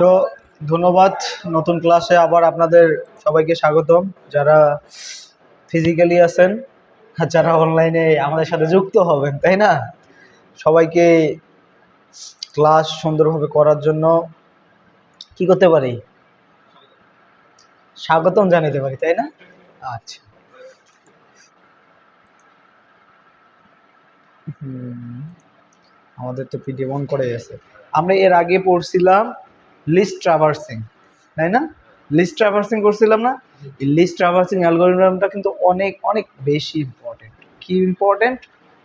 তো ধন্যবাদ। নতুন ক্লাসে আবার আপনাদের সবাইকে স্বাগতম, যারা ফিজিক্যালি আছেন আর যারা অনলাইনে আমাদের সাথে যুক্ত হবেন, তাই না? সবাইকে ক্লাস সুন্দরভাবে করার জন্য কি করতে পারি? স্বাগতম জানাতে পারি, তাই না? আচ্ছা, আমাদের তো পিডিএফ অন করে আছে। আমরা এর আগে পড়ছিলাম লিস্ট ট্রাভার্সিং, তাই না? লিস্ট ট্রাভার্সিং করছিলাম না? এই লিস্ট ট্রাভার্সিং অ্যালগরিদমটা কিন্তু অনেক অনেক বেশি ইম্পর্টেন্ট। কি ইম্পর্টেন্ট?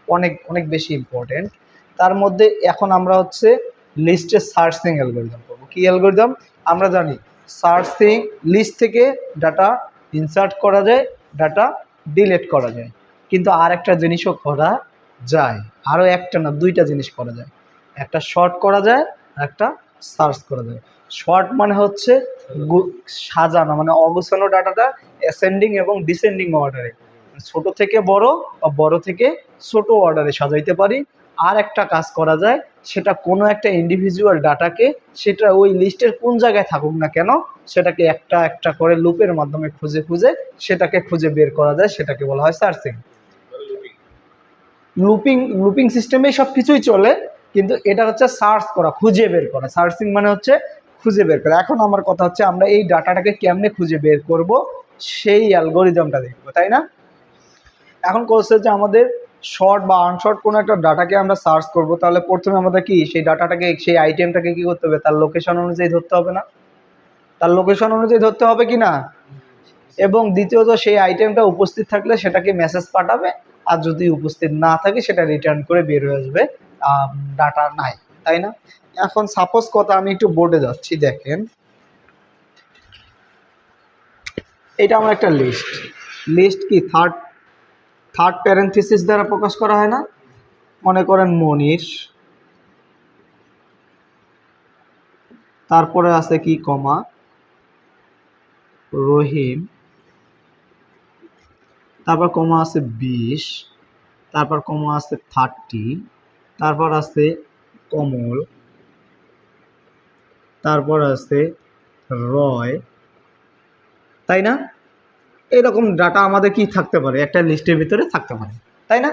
অনেক অনেক বেশি ইম্পর্টেন্ট। তার মধ্যে এখন আমরা হচ্ছে লিস্টে সার্চিং অ্যালগরিদম করবো। কি অ্যালগরিদম? আমরা জানি সার্চিং, লিস্ট থেকে ডাটা ইনসার্ট করা যায়, ডাটা ডিলিট করা যায়, কিন্তু আর একটা জিনিসও করা যায়। আরও একটা না, দুইটা জিনিস করা যায়। একটা শর্ট করা যায়, একটা সার্চ করা যায়। শর্ট মানে হচ্ছে সাজানো, মানে অগোছানো ডাটাটা অ্যাসেন্ডিং এবং ডিসেন্ডিং অর্ডারে, ছোট থেকে বড় বা বড় থেকে ছোট অর্ডারে সাজাইতে পারি। আর একটা কাজ করা যায়, সেটা কোনো একটা ইন্ডিভিজুয়াল ডাটাকে, সেটা ওই লিস্টের কোন জায়গায় থাকুক না কেন, সেটাকে একটা একটা করে লুপের মাধ্যমে খুঁজে খুঁজে সেটাকে খুঁজে বের করা যায়, সেটাকে বলা হয় সার্চিং। লুপিং লুপিং সিস্টেমেই সব কিছুই চলে, কিন্তু এটা হচ্ছে সার্চ করা, খুঁজে বের করা। সার্চিং মানে হচ্ছে খুঁজে বের করা। এখন আমার কথা হচ্ছে আমরা এই ডাটাটাকে কেমনে খুঁজে বের করব, সেই অ্যালগোরিদমটা দেখবো, তাই না? এখন কোর্সে যে আমাদের শর্ট বা আনশর্ট কোনো একটা ডাটাকে আমরা সার্চ করব, তাহলে প্রথমে আমাদের কি সেই ডাটাটাকে, সেই আইটেমটাকে কি করতে হবে? তার লোকেশন অনুযায়ী ধরতে হবে না? তার লোকেশন অনুযায়ী ধরতে হবে কি না? এবং দ্বিতীয়ত সেই আইটেমটা উপস্থিত থাকলে সেটাকে মেসেজ পাঠাবে, আর যদি উপস্থিত না থাকে সেটা রিটার্ন করে বের হয়ে আসবে ডাটা নাই, তাই না? এখন সাপোজ কথা, আমি একটু বোর্ডে যাচ্ছি, দেখেন এটা আমার একটা লিস্ট। লিস্ট কি থার্ড থার্ড প্যারেন্থেসিস দ্বারা প্রকাশ করা হয় না? মনে করেন মনীষ, তারপরে আছে কি কমা, রহিম, তারপর কমা আছে 20, তারপর কমা আছে 30, তারপর আছে কমল, তারপর আছে রয়, তাই না? এরকম ডাটা আমাদের কি থাকতে পারে? একটা লিস্টের ভিতরে থাকতে পারে, তাই না?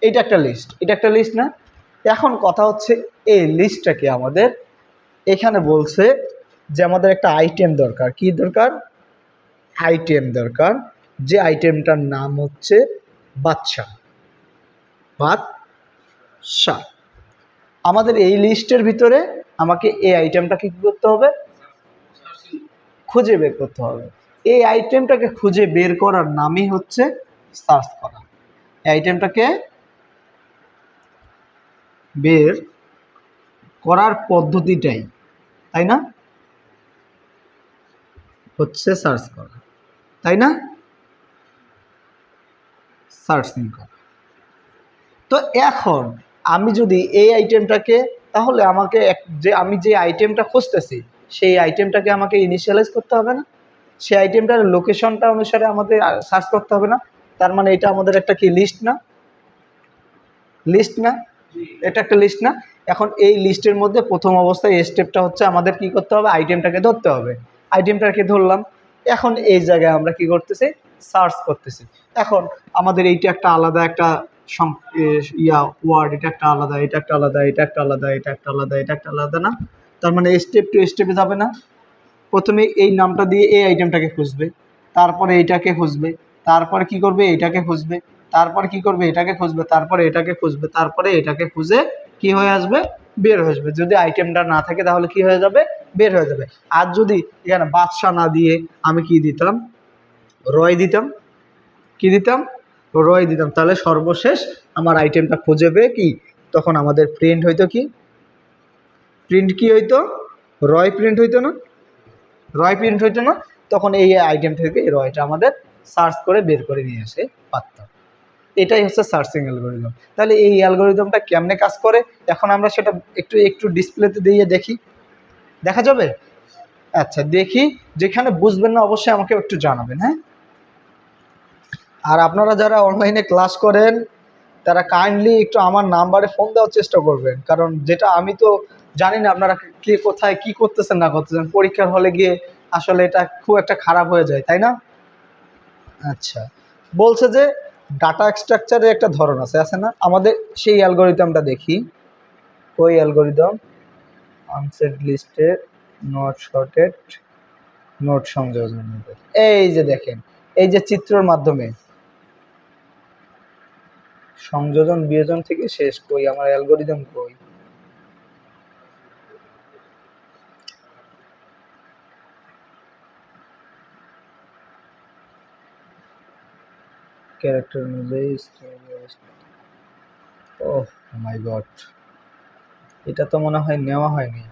এইটা একটা লিস্ট, এটা একটা লিস্ট না? এখন কথা হচ্ছে এই লিস্টটাকে আমাদের এখানে বলছে যে আমাদের একটা আইটেম দরকার। কি দরকার? আইটেম দরকার। যে আইটেমটার নাম হচ্ছে বাদশা। বাদশা। আমাদের এই লিস্টের ভিতরে আমাকে এই আইটেমটাকে কি করতে হবে? খুঁজে বের করতে হবে। এই আইটেমটাকে খুঁজে বের করার নামই হচ্ছে সার্চ করা। এই আইটেমটাকে বের করার পদ্ধতিটাই, তাই না, হচ্ছে সার্চ করা, তাই না? সার্চিং করা। তো এখন আমি যদি এই আইটেমটাকে, তাহলে আমাকে যে আমি যে আইটেমটা খুঁজতেছি সেই আইটেমটাকে আমাকে ইনিশিয়ালাইজ করতে হবে না? সেই আইটেমটার লোকেশনটা অনুসারে আমাদের সার্চ করতে হবে না? তার মানে এটা আমাদের একটা কি লিস্ট না? লিস্ট না? এটা একটা লিস্ট না? এখন এই লিস্টের মধ্যে প্রথম অবস্থায় এই স্টেপটা হচ্ছে আমাদের কি করতে হবে? আইটেমটাকে ধরতে হবে। আইটেমটাকে ধরলাম, এখন এই জায়গায় আমরা কি করতেছি? সার্চ করতেছি। এখন আমাদের এইটা একটা আলাদা একটা ওয়ার্ড, এটা একটা আলাদা, এটা একটা আলাদা, এটা একটা আলাদা, এটা একটা আলাদা, এটা একটা আলাদা না? তার মানে স্টেপ টু স্টেপে যাবে না? প্রথমে এই নামটা দিয়ে এই আইটেমটাকে খুঁজবে, তারপরে এইটাকে খুঁজবে, তারপরে কি করবে? এটাকে খুঁজবে, তারপরে কি করবে? এটাকে খুঁজবে, তারপরে এটাকে খুঁজবে, তারপরে এটাকে খুঁজে কি হয়ে আসবে? বের হয়ে আসবে। যদি আইটেমটা না থাকে তাহলে কি হয়ে যাবে? বের হয়ে যাবে। আর যদি এখানে বাদশা না দিয়ে আমি কি দিতাম? রয় দিতাম। কি দিতাম? রয় দিতাম, তাহলে সর্বশেষ আমার আইটেমটা খুঁজে পেয়ে কি, তখন আমাদের প্রিন্ট হইতো কি? প্রিন্ট কি হইতো? রয় প্রিন্ট হইতো না? রয় প্রিন্ট হইতো না? তখন এই আইটেম থেকে এই রয়টা আমাদের সার্চ করে বের করে নিয়ে আসে পারতাম। এটাই হচ্ছে সার্চিং অ্যালগোরিদম। তাহলে এই অ্যালগোরিদমটা কেমনে কাজ করে, এখন আমরা সেটা একটু একটু ডিসপ্লেতে দিয়ে দেখি। দেখা যাবে? আচ্ছা দেখি। যেখানে বুঝবেন না অবশ্যই আমাকে একটু জানাবেন, হ্যাঁ? আর আপনারা যারা অনলাইনে ক্লাস করেন তারা কাইন্ডলি একটু আমার নাম্বারে ফোন দেওয়ার চেষ্টা করবেন, কারণ যেটা আমি তো জানি না আপনারা কে কোথায় কি করতেছেন না করতেছেন, পরীক্ষার হলে গিয়ে আসলে এটা খুব একটা খারাপ হয়ে যায়, তাই না? আচ্ছা, বলছে যে ডাটা স্ট্রাকচারের একটা ধরন আছে না? আমাদের সেই অ্যালগোরিদমটা দেখি। ওই অ্যালগোরিদম আনসেট লিস্টের নট শর্টেড নোট সংযোজন। এই যে দেখেন, এই যে চিত্রের মাধ্যমে সংযোজন বিয়োজন থেকে শেষ, কই আমার অ্যালগোরিদম কই? ক্যারেক্টার অনুযায়ী, ওহ মাই গড, এটা তো মনে হয় নেওয়া হয়নি।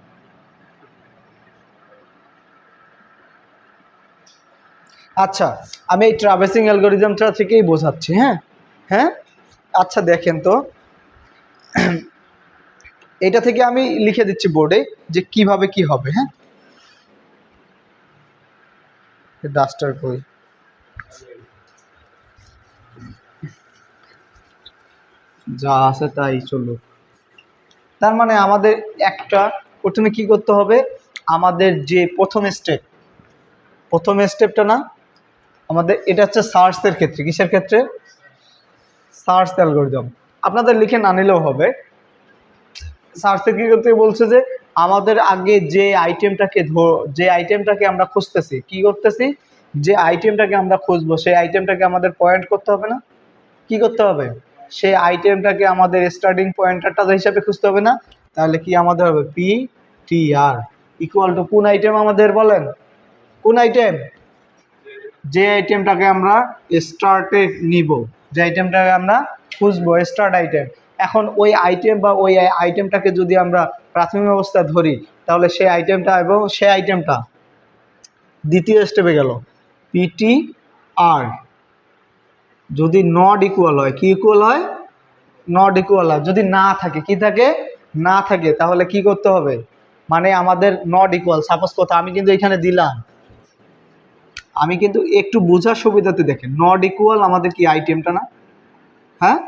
আচ্ছা, আমি এই ট্রাভেসিং অ্যালগোরিদমটা থেকেই বোঝাচ্ছি। হ্যাঁ হ্যাঁ, আচ্ছা দেখেন তো, এটা থেকে আমি লিখে দিচ্ছি বোর্ডে যে কিভাবে কি হবে। হ্যাঁ, ডাস্টার কই? যা আছে তাই চলুক। তার মানে আমাদের একটা প্রথমে কি করতে হবে, আমাদের যে প্রথম স্টেপটা না আমাদের, এটা হচ্ছে সার্চের ক্ষেত্রে। কিসের ক্ষেত্রে? Search algorithm. আপনাদের লিখে না নিলেও হবে। সার্চে কি করতে বলছে যে আমাদের আগে যে আইটেমটাকে আমরা খুঁজতেছি, কি করতেছি, যে আইটেমটাকে আমরা খুঁজবো সেই আইটেমটাকে আমাদের পয়েন্ট করতে হবে না? কি করতে হবে? সেই আইটেমটাকে আমাদের স্টার্টিং পয়েন্টারটা হিসাবে খুঁজতে হবে না? তাহলে কি আমাদের হবে, P T R equal to কোন আইটেম আমাদের বলেন, কোন আইটেম? যে আইটেমটাকে আমরা স্টার্টে নিব, যে আইটেমটাকে আমরা খুঁজবো, স্টার্ট আইটেম। এখন ওই আইটেম বা ওই আইটেমটাকে যদি আমরা প্রাথমিক অবস্থা ধরি, তাহলে সেই আইটেমটা এবং সেই আইটেমটা দ্বিতীয় স্টেপে গেল, পিটি আর যদি নট ইকুয়াল হয়, কি ইকুয়াল হয়? নট ইকুয়াল হয়। যদি না থাকে, কি থাকে? না থাকে, তাহলে কি করতে হবে, মানে আমাদের নট ইকুয়াল। সাপোজ কথা আমি কিন্তু এখানে দিলাম, আমি কিন্তু একটু বোঝার সুবিধাতে দেখেন, নট ইকুয়াল আমাদের কি আইটেমটা না? হ্যাঁ,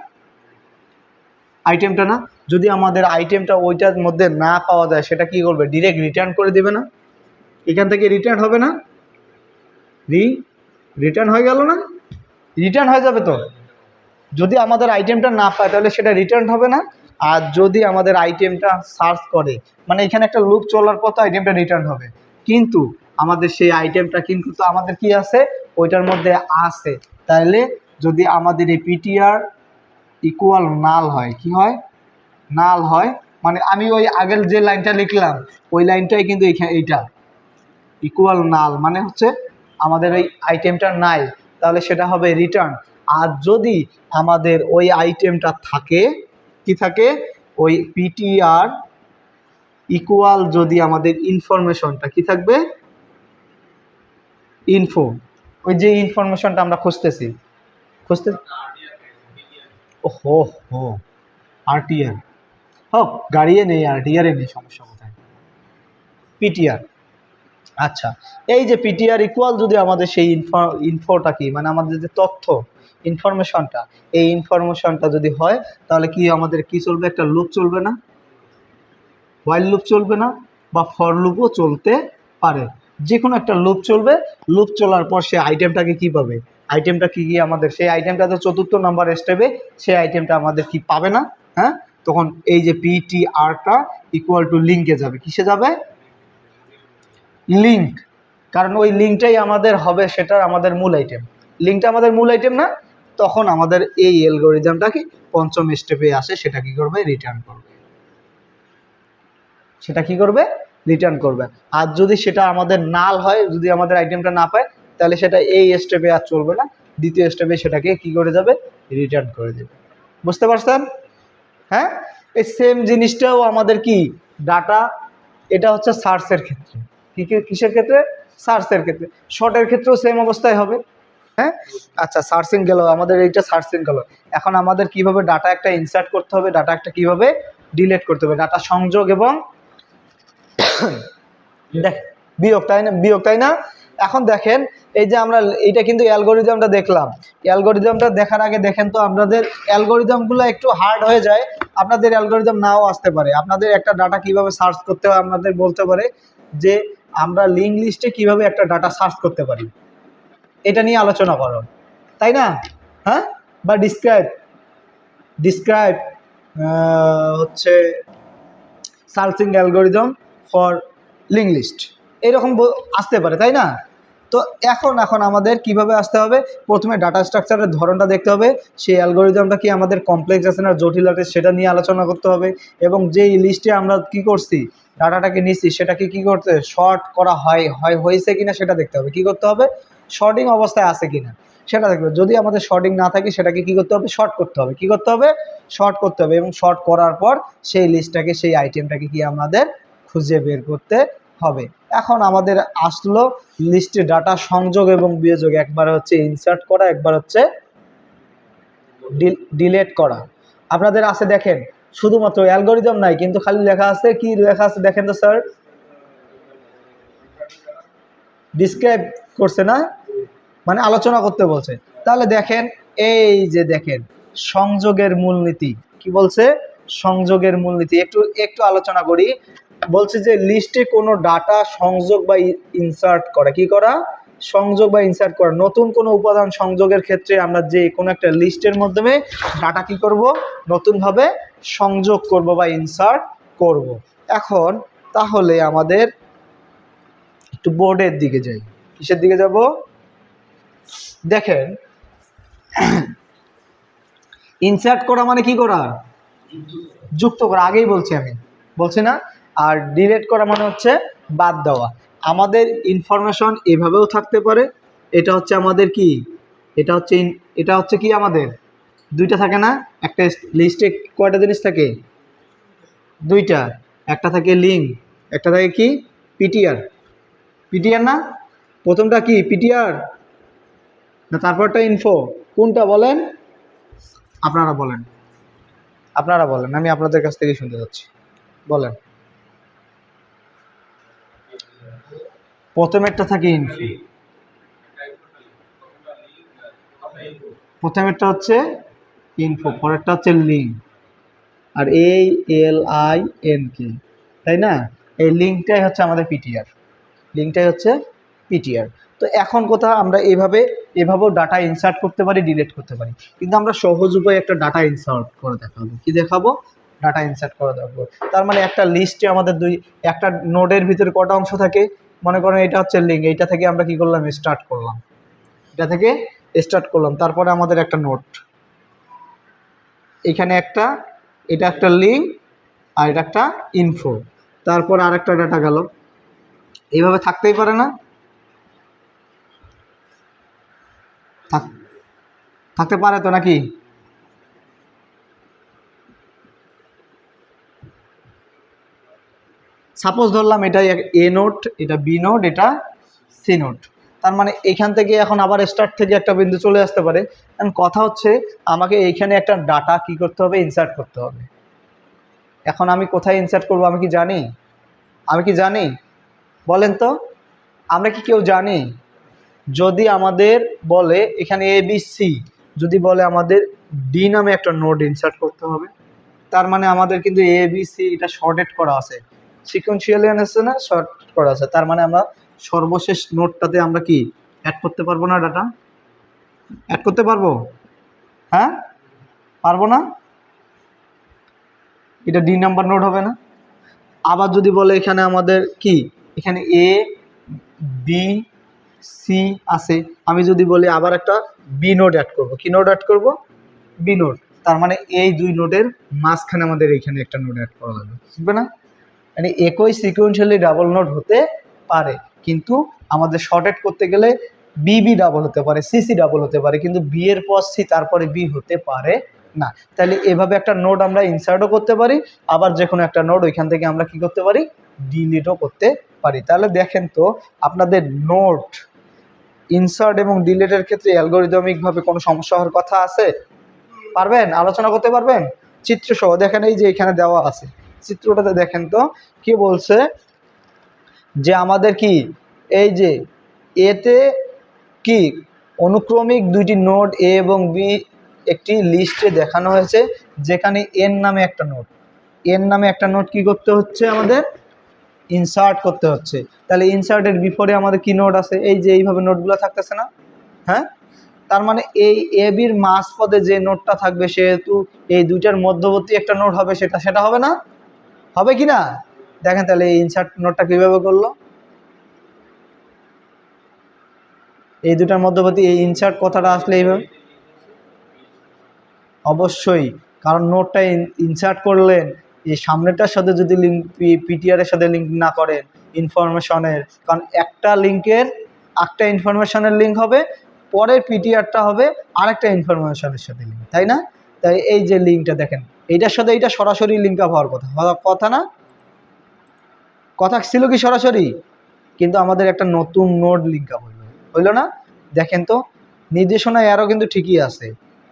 আইটেমটা না? যদি আমাদের আইটেমটা ওইটার মধ্যে না পাওয়া যায়, সেটা কি করবে, ডিরেক্ট রিটার্ন করে দিবে না? এখান থেকে রিটার্ন হবে না? রিটার্ন হয়ে গেল না? রিটার্ন হয়ে যাবে তো। যদি আমাদের আইটেমটা না পায় তাহলে সেটা রিটার্ন হবে না। আর যদি আমাদের আইটেমটা সার্চ করে, মানে এখানে একটা লুপ চলার পর তো আইটেমটা রিটার্ন হবে, কিন্তু আমাদের সেই আইটেমটা কিন্তু তো আমাদের কি আছে, ওইটার মধ্যে আছে। তাহলে যদি আমাদের এই পিটিআর ইকুয়াল নাল হয়, কি হয়? নাল হয়। মানে আমি ওই আগের যে লাইনটা লিখলাম ওই লাইনটাই কিন্তু এইটা ইকুয়াল নাল, মানে হচ্ছে আমাদের ওই আইটেমটা নাই, তাহলে সেটা হবে রিটার্ন। আর যদি আমাদের ওই আইটেমটা থাকে, কি থাকে, ওই পিটিআর ইকুয়াল যদি আমাদের ইনফরমেশনটা কি থাকবে, ইনফো, ওই যে ইনফরমেশনটা আমরা খুঁজতেছি, খুঁজতে, ও হো হো, আরটিআর হোক, গাড়িয়ে নেই, আরটিআরে নেই, সমস্যা কোথায়? পিটিআর। আচ্ছা, এই যে পিটিআর ইকুয়াল যদি আমাদের সেই ইনফোটা কি, মানে আমাদের যে তথ্য, ইনফরমেশনটা, এই ইনফরমেশনটা যদি হয়, তাহলে কি আমাদের কি চলবে, একটা লুপ চলবে না? হোয়াইল লুপ চলবে না? বা ফর লুপও চলতে পারে, যে কোনো একটা লুপ চলবে। লুপ চলার পর সে আইটেমটাকে কি পাবে, আইটেমটা কি গিয়ে আমাদের সেই আইটেমটা তো চতুর্থ নাম্বার স্টেপে, সেই আইটেমটা আমাদের কি পাবে না? হ্যাঁ, তখন এই যে পিটিআরটা ইকুয়াল টু লিঙ্কে যাবে, কিসে যাবে? লিঙ্ক। কারণ ওই লিঙ্কটাই আমাদের হবে, সেটার আমাদের মূল আইটেম, লিঙ্কটা আমাদের মূল আইটেম না? তখন আমাদের এই অ্যালগরিদমটা কি পঞ্চম স্টেপে আসে, সেটা কি করবে, রিটার্ন করবে। সেটা কি করবে, রিটার্ন করবে। আর যদি সেটা আমাদের নাল হয়, যদি আমাদের আইটেমটা না পায়, তাহলে সেটা এই স্টেপে আর চলবে না, দ্বিতীয় স্টেপে সেটাকে কি করে যাবে, রিটার্ন করে দেবে। বুঝতে পারছেন? হ্যাঁ, এই সেম জিনিসটাও আমাদের কি ডাটা, এটা হচ্ছে সার্চের ক্ষেত্রে। কিসের ক্ষেত্রে? সার্চের ক্ষেত্রে। শর্টের ক্ষেত্রেও সেম অবস্থায় হবে। হ্যাঁ, আচ্ছা, সার্চিং গেল, আমাদের এইটা সার্চিং গেল। এখন আমাদের কিভাবে ডাটা একটা ইনসার্ট করতে হবে, ডাটা একটা কিভাবে ডিলিট করতে হবে, ডাটা সংযোগ এবং দেখ বিয়োগ, তাই না? বিয়োগ, তাই না? এখন দেখেন এই যে আমরা এইটা কিন্তু অ্যালগোরিদমটা দেখলাম, অ্যালগোরিদমটা দেখার আগে দেখেন তো আপনাদের অ্যালগোরিদমগুলো একটু হার্ড হয়ে যায়, আপনাদের অ্যালগোরিদম নাও আসতে পারে। আপনাদের একটা ডাটা কিভাবে সার্চ করতে হয় আপনাদের বলতে পারে যে আমরা লিঙ্ক লিস্টে কিভাবে একটা ডাটা সার্চ করতে পারি, এটা নিয়ে আলোচনা করো, তাই না? হ্যাঁ, বা ডিসক্রাইব ডিসক্রাইব হচ্ছে searching algorithm for link list, এইরকম আসতে পারে, তাই না? তো এখন আমাদের কিভাবে আসতে হবে, প্রথমে ডাটা স্ট্রাকচারের ধরনটা দেখতে হবে, সেই অ্যালগোরিদমটা কি আমাদের কমপ্লেক্স আছে না জটিল আছে সেটা নিয়ে আলোচনা করতে হবে, এবং যেই লিস্টে আমরা কি করছি ডাটাটাকে নিচ্ছি সেটাকে কি করতে শর্ট করা হয়েছে কিনা সেটা দেখতে হবে, কি করতে হবে শর্টিং অবস্থায় আছে কিনা সেটা দেখবে। যদি আমাদের শর্টিং না থাকে সেটাকে কি করতে হবে শর্ট করতে হবে, কি করতে হবে শর্ট করতে হবে, এবং শর্ট করার পর সেই লিস্টটাকে সেই আইটেমটাকে কি আমাদের খুঁজে বের করতে হবে। এখন আমাদের আসলো লিস্টে ডাটা সংযোগ এবং বিয়োগ, একবার হচ্ছে ইনসার্ট করা, একবার হচ্ছে ডিলিট করা। আপনাদের আছে দেখেন শুধুমাত্র অ্যালগোরিদম নাই, কিন্তু খালি লেখা আছে, কি লেখা আছে দেখেন তো স্যার, ডিসক্রাইব করছে না, মানে আলোচনা করতে বলছে। তাহলে দেখেন এই যে দেখেন সংযোগের মূলনীতি কি বলছে, সংযোগের মূলনীতি একটু একটু আলোচনা করি। বলছে যে লিস্টে কোনো ডাটা সংযোগ বা ইনসার্ট করা, কি করা সংযোগ বা ইনসার্ট করা, নতুন কোনো উপাদান সংযোগের ক্ষেত্রে আমরা যে কোনো একটা লিস্টের মাধ্যমে ডাটা কি করব নতুনভাবে সংযোগ করব বা ইনসার্ট করব। এখন তাহলে আমাদের একটু বোর্ডের দিকে যাই, কিসের দিকে যাব দেখেন, ইনসার্ট করা মানে কি করা যুক্ত করা, আগেই বলছি আমি বলছি না, আর ডিলিট করা মানে হচ্ছে বাদ দেওয়া। আমাদের ইনফরমেশন এভাবেও থাকতে পারে, এটা হচ্ছে আমাদের কি এটা হচ্ছে কি আমাদের দুইটা থাকে না, একটা লিস্টে কয়টা জিনিস থাকে দুইটা, একটা থাকে লিঙ্ক, একটা থাকে কি পিটিআর, পিটিআর না প্রথমটা কি পিটিআর না তারপরটা ইনফো, কোনটা বলেন আপনারা বলেন, আপনারা বলেন, আমি আপনাদের কাছ থেকে শুনতে যাচ্ছি, বলেন। প্রথমেরটা থাকে ইনফো, প্রথমেরটা হচ্ছে ইনফো, পরেরটা হচ্ছে লিঙ্ক, আর ALINK, তাই না? এই লিঙ্কটাই হচ্ছে আমাদের পিটিআর, লিঙ্কটাই হচ্ছে পিটিআর। তো এখন কথা আমরা এভাবেও ডাটা ইনসার্ট করতে পারি, ডিলিট করতে পারি, কিন্তু আমরা সহজ উপায়ে একটা ডাটা ইনসার্ট করে দেখাবো, কি দেখাবো ডাটা ইনসার্ট করে দেখাবো। তার মানে একটা লিস্টে আমাদের একটা নোডের ভিতরে কটা অংশ থাকে, মনে করেন এটা হচ্ছে লিঙ্ক, এইটা থেকে আমরা কি করলাম স্টার্ট করলাম, এটা থেকে স্টার্ট করলাম, তারপরে আমাদের একটা নোট, এখানে একটা, এটা একটা লিঙ্ক আর এটা একটা ইনফো, তারপর আরেকটা ডাটা গেল, এইভাবে থাকতেই পারে না, থাকতে পারে তো নাকি? সাপোজ ধরলাম এটা এ নোট, এটা বি নোট, এটা সি নোট, তার মানে এখান থেকে এখন আবার স্টার্ট থেকে একটা বিন্দু চলে আসতে পারে। কারণ কথা হচ্ছে আমাকে এইখানে একটা ডাটা কি করতে হবে ইনসার্ট করতে হবে। এখন আমি কোথায় ইনসার্ট করব আমি কি জানি? আমি কি জানি বলেন তো, আমরা কি কেউ জানি? যদি আমাদের বলে এখানে ABC, যদি বলে আমাদের ডি নামে একটা নোড ইনসার্ট করতে হবে, তার মানে আমাদের কিন্তু ABC এটা শর্টেড করা আছে, সিকোয়েন্সিয়ালি আছে না, শর্ট করা আছে, তার মানে আমরা সর্বশেষ নোডটাতে আমরা কি অ্যাড করতে পারবো না, ডাটা অ্যাড করতে পারবো? হ্যাঁ পারবো না, এটা ডি নাম্বার নোড হবে না? আবার যদি বলে এখানে আমাদের কি এখানে ABC আছে, আমি যদি বলি আবার একটা বি নোড অ্যাড করবো, কি নোড অ্যাড করবো বি নোড, তার মানে এই দুই নোডের মাঝখানে আমাদের এইখানে একটা নোড অ্যাড করা লাগবে, বুঝবে না? মানে একই সিকোয়েন্সিয়ালি ডাবল নোড হতে পারে, কিন্তু আমাদের শর্টেড করতে গেলে বিবি ডাবল হতে পারে, সিসি ডাবল হতে পারে, কিন্তু বি এর পর সি তারপরে বি হতে পারে না। তাহলে এভাবে একটা নোড আমরা ইনসার্টও করতে পারি, আবার যে কোনো একটা নোড ওইখান থেকে আমরা কি করতে পারি ডিলিটও করতে পারি। তাহলে দেখেন তো আপনাদের নোড ইনসার্ট এবং ডিলিটের ক্ষেত্রে অ্যালগরিদমিকভাবে কোনো সমস্যা হওয়ার কথা আছে? পারবেন আলোচনা করতে পারবেন? চিত্র সহ দেখেন, এই যে এখানে দেওয়া আছে চিত্রটাতে দেখেন তো কি বলছে যে আমাদের কি এই যে এতে কি অনুক্রমিক দুইটি নোড এ এবং বি একটি লিস্টে দেখানো হয়েছে, যেখানে এন নামে একটা নোড কি করতে হচ্ছে, আমাদের ইনসার্ট করতে হচ্ছে। তাহলে ইনসার্টের বিপরীতে আমাদের কি নোড আছে, এই যে এইভাবে নোটগুলো থাকতেছে না, হ্যাঁ? তার মানে এই এ বির মাঝ পদে যে নোটটা থাকবে, সেহেতু এই দুইটার মধ্যবর্তী একটা নোট হবে, সেটা হবে না, হবে কি না? দেখেন তাহলে এই ইনসার্ট নোটটা কিভাবে করলো, এই দুটার মধ্যবর্তী এই ইনসার্ট কথাটা আসলে এইভাবে, অবশ্যই, কারণ নোটটা ইনসার্ট করলেন, এই সামনেটার সাথে যদি লিঙ্ক পিটিআর এর সাথে লিঙ্ক না করেন ইনফরমেশনের, কারণ একটা লিঙ্কের একটা ইনফরমেশনের লিঙ্ক হবে, পরের পিটিআরটা হবে আরেকটা ইনফরমেশনের সাথে লিঙ্ক, তাই না? তাই এই যে লিঙ্কটা দেখেন, এইটার সাথে এইটা সরাসরি লিঙ্ক আপ হওয়ার কথা না, কথা ছিল কি সরাসরি, কিন্তু আমাদের একটা নতুন নোড লিঙ্ক আপ হইলো না? দেখেন তো নির্দেশনা আরও কিন্তু ঠিকই আছে,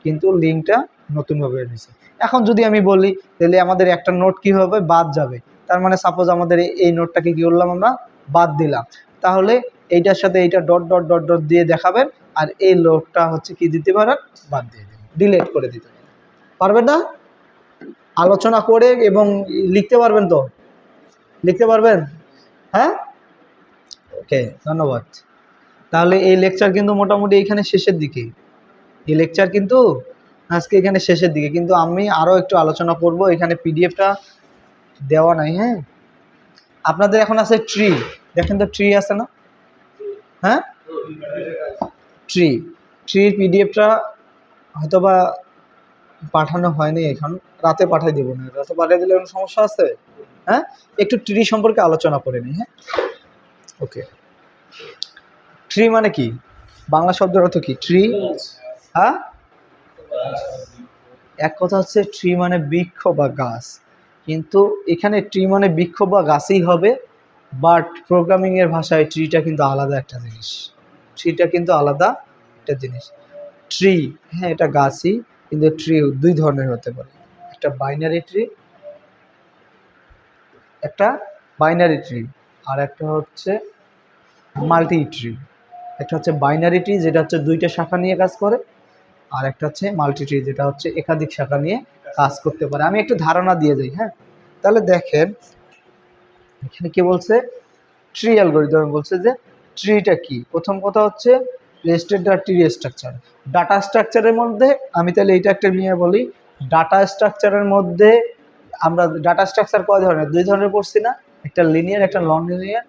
কিন্তু লিঙ্কটা নতুনভাবে দিয়েছে। এখন যদি আমি বলি তাহলে আমাদের একটা নোট কি হবে, বাদ যাবে। তার মানে সাপোজ আমাদের এই নোটটাকে কি করলাম, আমরা বাদ দিলাম, তাহলে এইটার সাথে এইটা ডট ডট ডট ডট দিয়ে দেখাবেন, আর এই নোটটা হচ্ছে কি দিতে পারেন, বাদ দিয়ে দেবেন, ডিলিট করে দিতে পারবেন না? আলোচনা করে এবং লিখতে পারবেন তো, লিখতে পারবেন? হ্যাঁ, ওকে, ধন্যবাদ। তাহলে এই লেকচার কিন্তু মোটামুটি এখানে শেষের দিকে, এই লেকচার কিন্তু আজকে এখানে শেষের দিকে, কিন্তু আমি আরও একটু আলোচনা করব, এখানে পিডিএফটা দেওয়া নাই। হ্যাঁ, আপনাদের এখন আছে ট্রি, দেখেন তো ট্রি আছে না, হ্যাঁ, ট্রির পিডিএফটা হয়তো বা পাঠানো হয়নি, এখন রাতে পাঠিয়ে দেবো, না রাতে পাঠিয়ে দিলে কোনো সমস্যা আছে? হ্যাঁ, একটু ট্রি সম্পর্কে আলোচনা করে নিই। হ্যাঁ, ওকে, ট্রি মানে কি, বাংলা শব্দের অর্থ কি ট্রি? হ্যাঁ, এক কথা হচ্ছে ট্রি মানে বৃক্ষ বা গাছ, কিন্তু এখানে ট্রি মানে বৃক্ষ বা গাছই হবে, বাট প্রোগ্রামিংয়ের ভাষায় ট্রিটা কিন্তু আলাদা একটা জিনিস, ট্রি, হ্যাঁ এটা গাছই, কিন্তু ট্রি দুই ধরনের হতে পারে, একটা বাইনারি ট্রি আর একটা হচ্ছে মাল্টি ট্রি। একটা হচ্ছে বাইনারি ট্রি, যেটা হচ্ছে দুইটা শাখা নিয়ে কাজ করে, আর একটা হচ্ছে মাল্টি ট্রি, যেটা হচ্ছে একাধিক শাখা নিয়ে কাজ করতে পারে। আমি একটু ধারণা দিয়ে যাই। হ্যাঁ, তাহলে দেখেন এখানে কি বলছে, ট্রি অ্যালগরিদম বলছে যে ট্রিটা কি। প্রথম কথা হচ্ছে রেজিস্টার ট্রি স্ট্রাকচার, ডাটা স্ট্রাকচারের মধ্যে আমি তাহলে এইটা একটা নিয়ে বলি। ডাটা স্ট্রাকচারের মধ্যে আমরা ডাটা স্ট্রাকচার কয় ধরনের, দুই ধরনের পড়ছি না, একটা লিনিয়ার একটা নন লিনিয়ার।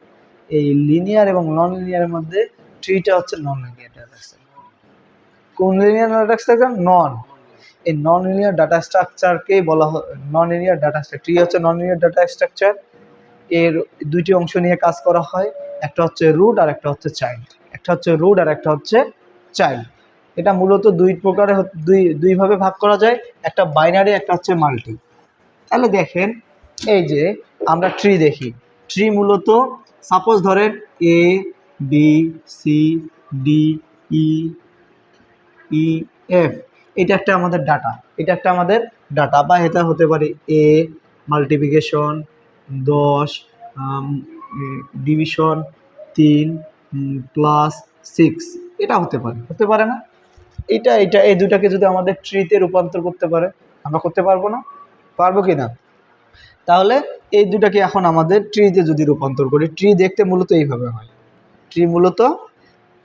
এই লিনিয়ার এবং নন লিনিয়ারের মধ্যে ট্রিটা হচ্ছে নন লিনিয়ার ডাটা স্ট্রাকচার। কোন লিনিয়ার ডাটা স্ট্রাকচার? নন। এই নন লিনিয়ার ডাটা স্ট্রাকচারকেই বলা হয় non linear data structure. Tree হচ্ছে নন লিনিয়ার ডাটা স্ট্রাকচার, এর দুইটি অংশ নিয়ে কাজ করা হয়, একটা হচ্ছে রুট আর একটা হচ্ছে চাইল্ড। এটা মূলত দুই প্রকারে দুইভাবে ভাগ করা যায়, একটা বাইনারি, একটা হচ্ছে মাল্টি। তাহলে দেখেন এই যে আমরা ট্রি দেখি, ট্রি মূলত সাপোজ ধরেন A B C D E E F, এটা একটা আমাদের ডাটা, বা এটা হতে পারে এ মাল্টিপ্লিকেশন 10, ডিভিশন 3 প্লাস 6, এটা হতে পারে না? এটা এই দুটাকে যদি আমাদের ট্রিতে রূপান্তর করতে পারে, আমরা করতে পারবো না? পারবো কি না? তাহলে এই দুটাকে এখন আমাদের ট্রিতে যদি রূপান্তর করি, ট্রি দেখতে মূলত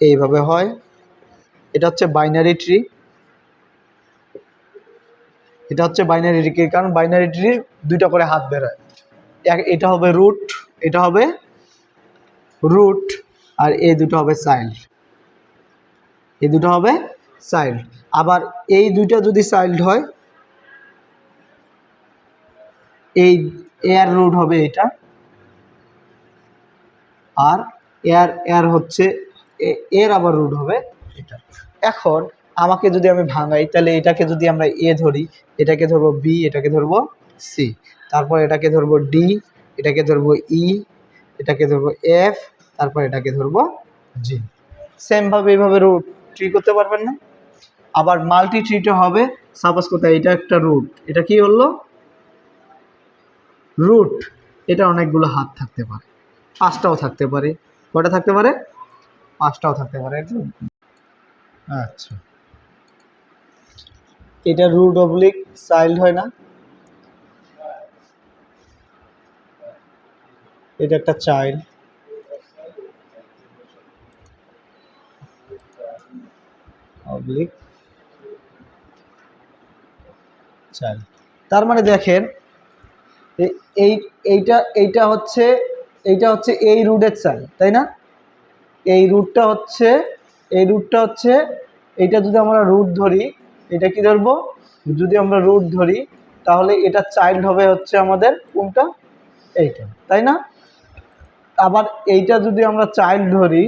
এইভাবে হয়, এটা হচ্ছে বাইনারি ট্রি, কারণ বাইনারি ট্রির দুইটা করে হাত বেরোয়, এটা হবে রুট আর এই দুটো হবে চাইল্ড। আবার এই দুইটা যদি চাইল্ড হয়, এই এর রুট হবে এটা, আর এর হচ্ছে এর আবার রুট হবে এটা। এখন আমাকে যদি আমি ভাঙাই, তাহলে এটাকে যদি আমরা এ ধরি, এটাকে ধরবো বি, এটাকে ধরবো সি, তারপর এটাকে ধরবো ডি, এটাকে ধরবো ই, এটাকে ধরবো এফ, তারপর এটাকে ধরবো জি। সেম ভাবে এইভাবে রুট ট্রি করতে পারবেন না? আবার মাল্টি ট্রিটা হবে, সাপোজ কোথায় এটা একটা রুট, এটা কি হলো রুট, এটা অনেকগুলো হাত থাকতে পারে, 5টাও থাকতে পারে, কয়টা থাকতে পারে? 5টাও থাকতে পারে। আচ্ছা, এটা রুট অবলিক চাইল্ড হয় না? এটা একটা চাইল্ড, অবলিক চাইল্ড। তার মানে দেখেন এই এইটা এইটা হচ্ছে এই রুটের চাইল্ড, তাই না? এই রুটটা হচ্ছে এইটা যদি আমরা রুট ধরি, এটা কি ধরবো? যদি আমরা রুট ধরি তাহলে এটা চাইল্ড হবে হচ্ছে আমাদের কোনটা? এইটা, তাই না? আবার এইটা যদি আমরা চাইল্ড ধরি,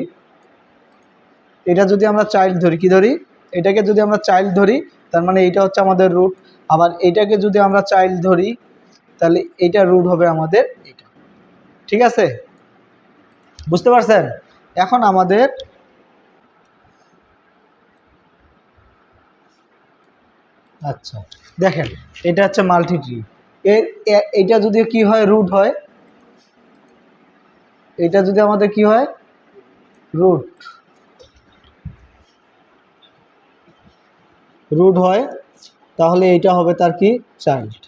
কি ধরি? এটাকে যদি আমরা চাইল্ড ধরি তার মানে এইটা হচ্ছে আমাদের রুট। আবার এটাকে যদি আমরা চাইল্ড ধরি তাহলে এইটা রুট হবে আমাদের এটা। ঠিক আছে, বুঝতে পারছেন? এখন আমাদের আচ্ছা দেখেন, এটা হচ্ছে মাল্টি ট্রি। এটা যদি কি হয়? রুট হয়। এটা যদি আমাদের কি হয়? রুট হয়, তাহলে এটা হবে তার কি? চাইল্ড।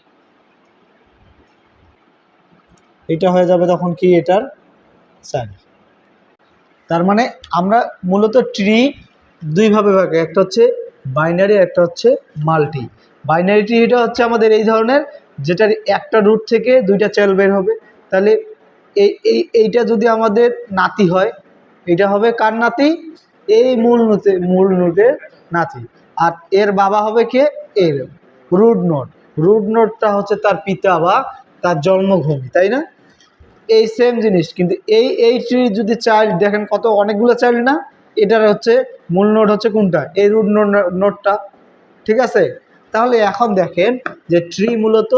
এটা হয়ে যাবে তখন কি? এটার চাইল্ড। তার মানে আমরা মূলত ট্রি দুইভাবে ভাগে, একটা হচ্ছে বাইনারি, একটা হচ্ছে মাল্টি। বাইনারি ট্রি এটা হচ্ছে আমাদের এই ধরনের, যেটার একটা রুট থেকে দুইটা চাইল্ড বের হবে। তাহলে এইটা যদি আমাদের নাতি হয়, এটা হবে কার নাতি? এই মূল নোটের নাতি। আর এর বাবা হবে কে? এর রুট নোট। রুট নোটটা হচ্ছে তার পিতা বা তার জন্মভূমি, তাই না? এই সেম জিনিস, কিন্তু এই ট্রির যদি চাইল্ড দেখেন কত, অনেকগুলো চাইল্ড না? এটার হচ্ছে মূল নোট হচ্ছে কোনটা? এই রুট নোটটা। ঠিক আছে, তাহলে এখন দেখেন যে ট্রি মূলত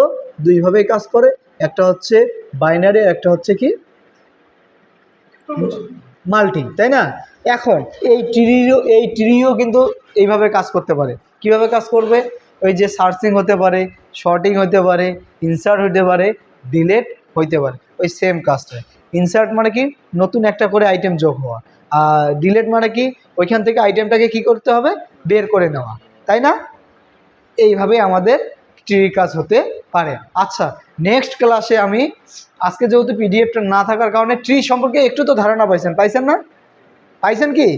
দুইভাবেই কাজ করে, একটা হচ্ছে বাইনারি, একটা হচ্ছে কি মাল্টি, তাই না? এখন এই ট্রিও কিন্তু এইভাবে কাজ করতে পারে। কিভাবে কাজ করবে? ওই যে সার্চিং হতে পারে, শর্টিং হতে পারে, ইনসার্ট হতে পারে, ডিলেট হইতে পারে। ওই সেম কাজটা। ইনসার্ট মানে কি? নতুন একটা করে আইটেম যোগ হওয়া। আর ডিলেট মানে কি? ওইখান থেকে আইটেমটাকে কি করতে হবে? বের করে নেওয়া, তাই না? এইভাবে আমাদের ট্রি কাজ হতে পারে। আচ্ছা, নেক্সট ক্লাসে আমি, আজকে যেহেতু পিডিএফটা না থাকার কারণে ট্রি সম্পর্কে একটু তো ধারণা পাইছেন না? পাইছেন কি?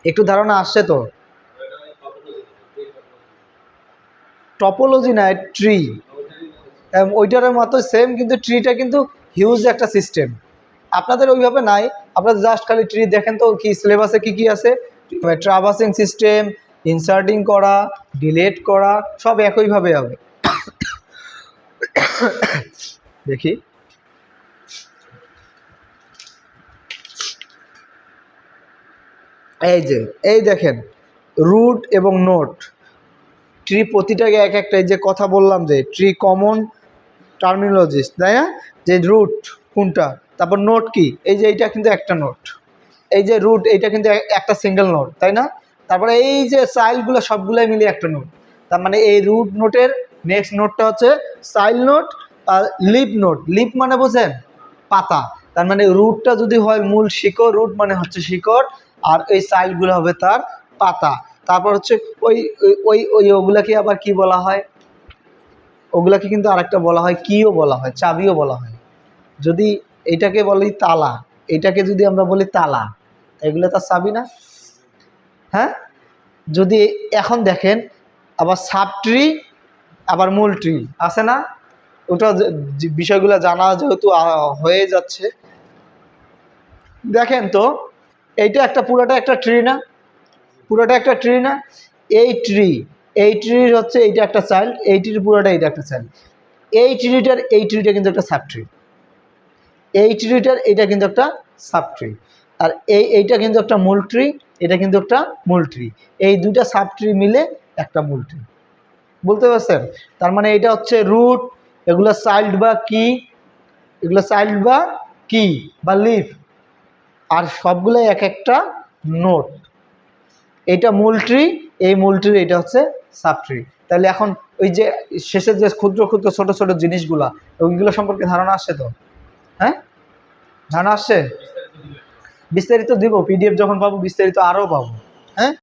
একটু ধারণা আসছে তো? টপোলজি না, ট্রি ওইটার মতো সেম, কিন্তু ট্রিটা কিন্তু হিউজ একটা সিস্টেম। আপনাদের ওইভাবে নাই, আপনারা জাস্ট খালি ট্রি দেখেন তো কি সিলেবাসে কি কি আছে। ট্রাভার্সিং সিস্টেম, ইনসার্টিং করা, ডিলেট করা, সব একইভাবে হবে। দেখি, এই দেখেন রুট এবং নোট। ট্রি প্রতিটাকে এক একটা, এই যে কথা বললাম যে ট্রি কমন টার্মিনোলজিস, তাই না? যে রুট কোনটা, তারপর নোট কি, এই যে এইটা কিন্তু একটা নোট। এই যে রুট, এইটা কিন্তু একটা সিঙ্গেল নোট, তাই না? তারপরে এই যে চাইল্ডগুলো সবগুলোই মিলে একটা নোট। তার মানে এই রুট নোটের নেক্সট নোটটা হচ্ছে চাইল্ড নোট আর লিফ নোট। লিফ মানে বোঝেন? পাতা। তার মানে রুটটা যদি হয় মূল শিকড়, রুট মানে হচ্ছে শিকড়, আর এই চাইল্ডগুলো হবে তার পাতা। তারপর হচ্ছে ওই ওই ওই ওগুলাকে আবার কি বলা হয়? ওগুলাকে কিন্তু আরেকটা বলা হয়, কিও বলা হয়, চাবিও বলা হয়। যদি এটাকে বলি তালা, এটাকে যদি আমরা বলি তালা, এগুলো তার চাবি না? হ্যাঁ, যদি এখন দেখেন আবার সাব ট্রি, আবার মূল ট্রি আছে না? ওটা বিষয়গুলো জানা যেহেতু হয়ে যাচ্ছে, দেখেন তো এইটা একটা পুরোটা একটা ট্রি না? পুরোটা একটা ট্রি না? এই ট্রির হচ্ছে এইটা একটা চাইল্ড, এই ট্রির পুরোটা এইটা একটা চাইল্ড। এই ট্রিটা কিন্তু একটা সাব ট্রি, এই ট্রিটার এইটা কিন্তু একটা সাব ট্রি, আর এইটা কিন্তু একটা মূল ট্রি, এটা কিন্তু একটা মূল ট্রি। এই দুইটা সাব ট্রি মিলে একটা মূল ট্রি, বলতে পারছেন? তার মানে এটা হচ্ছে রুট, এগুলো চাইল্ড বা কি, বা লিফ, আর সবগুলো এক একটা নোট। এটা মূল ট্রি, এই মূল ট্রি, এটা হচ্ছে সাব ট্রি। তাহলে এখন ওই যে শেষের যে ক্ষুদ্র ক্ষুদ্র ছোট ছোট জিনিসগুলা, ওইগুলো সম্পর্কে ধারণা আসছে তো? হ্যাঁ, ধারণা আসছে? বিস্তারিত দিব, পিডিএফ যখন পাবো বিস্তারিত আরও পাবো। হ্যাঁ।